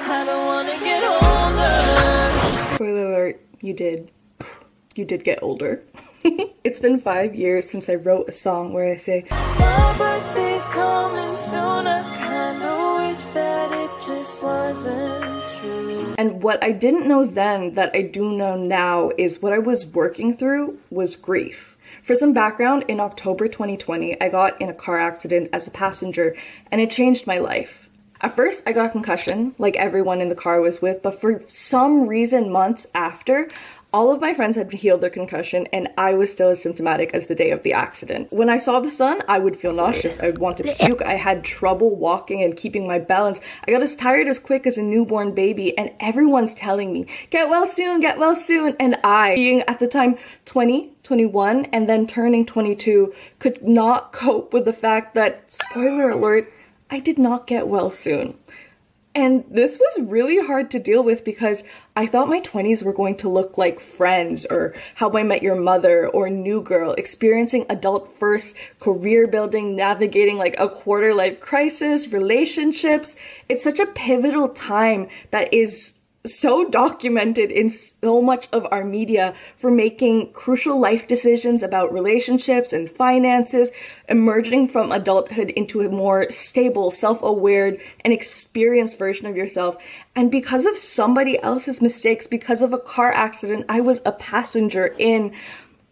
I don't wanna get older. Spoiler alert, you did get older. It's been 5 years since I wrote a song where I say, My birthday's coming soon, I kinda wish that it just wasn't true. and what I didn't know then that I do know now is what I was working through was grief. For some background, in October 2020, I got in a car accident as a passenger, and it changed my life. At first, I got a concussion, like everyone in the car I was with, but for some reason, months after, all of my friends had healed their concussion, and I was still as symptomatic as the day of the accident. When I saw the sun, I would feel nauseous. I would want to puke. I had trouble walking and keeping my balance. I got as tired as quick as a newborn baby, and everyone's telling me, get well soon, get well soon. And I, being at the time 20, 21, and then turning 22, could not cope with the fact that, spoiler alert, I did not get well soon. And this was really hard to deal with because I thought my 20s were going to look like Friends or How I Met Your Mother or New Girl, experiencing adult first, career building, navigating like a quarter life crisis, relationships. It's such a pivotal time that is so documented in so much of our media for making crucial life decisions about relationships and finances, emerging from adulthood into a more stable, self-aware, and experienced version of yourself. And because of somebody else's mistakes, because of a car accident I was a passenger in,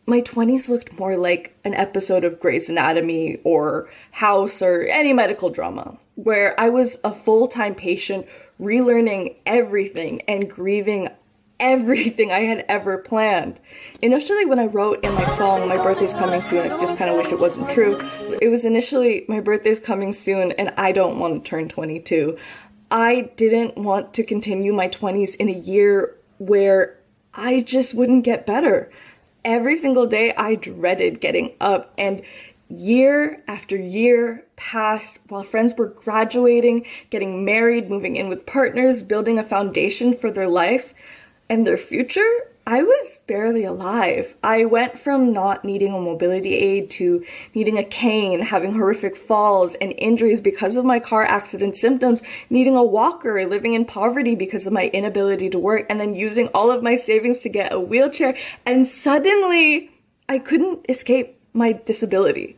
my 20s looked more like an episode of Grey's Anatomy or House or any medical drama, where I was a full-time patient relearning everything and grieving everything I had ever planned. Initially, when I wrote in my song, My Birthday's Coming Soon, I just kind of wish it wasn't true. It was initially, my birthday's coming soon and I don't want to turn 22. I didn't want to continue my 20s in a year where I just wouldn't get better. Every single day I dreaded getting up, and year after year passed while friends were graduating, getting married, moving in with partners, building a foundation for their life and their future. I was barely alive. I went from not needing a mobility aid to needing a cane, having horrific falls and injuries because of my car accident symptoms, needing a walker, living in poverty because of my inability to work, and then using all of my savings to get a wheelchair. And suddenly I couldn't escape my disability.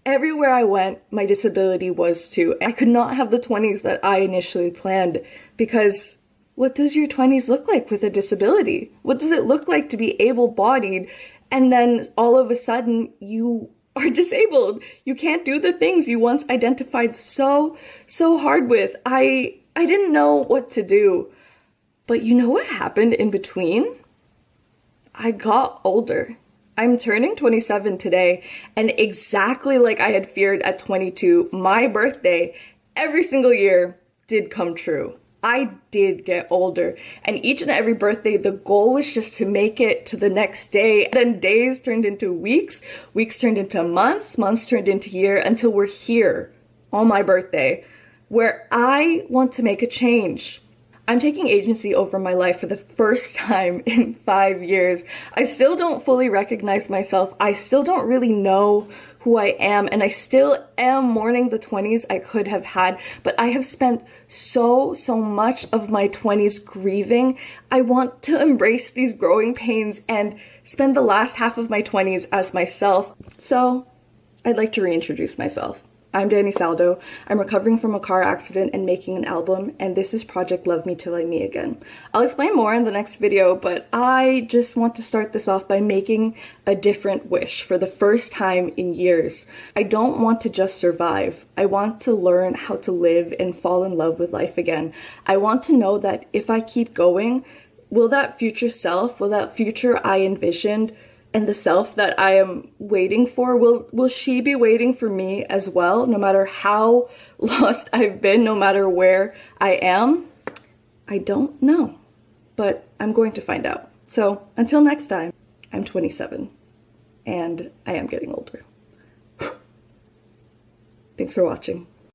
Everywhere I went, my disability was too. I could not have the 20s that I initially planned, because what does your 20s look like with a disability? What does it look like to be able-bodied and then all of a sudden you are disabled? You can't do the things you once identified so hard with. I didn't know what to do. But you know what happened in between? I got older. I'm turning 27 today, and exactly like I had feared at 22, my birthday every single year did come true. I did get older, and each and every birthday, the goal was just to make it to the next day. Then days turned into weeks, weeks turned into months, months turned into year, until we're here on my birthday, where I want to make a change. I'm taking agency over my life for the first time in 5 years. I still don't fully recognize myself. I still don't really know who I am, and I still am mourning the 20s I could have had, but I have spent so much of my 20s grieving. I want to embrace these growing pains and spend the last half of my 20s as myself. So I'd like to reintroduce myself. I'm Dani.saldo. I'm recovering from a car accident and making an album, and this is Project Love Me Till I Me Again. I'll explain more in the next video, but I just want to start this off by making a different wish for the first time in years. I don't want to just survive. I want to learn how to live and fall in love with life again. I want to know that if I keep going, will that future self, will that future I envisioned, and the self that I am waiting for, will she be waiting for me as well, no matter how lost I've been, no matter where I am? I don't know, but I'm going to find out. So until next time, I'm 27, and I am getting older. Thanks for watching.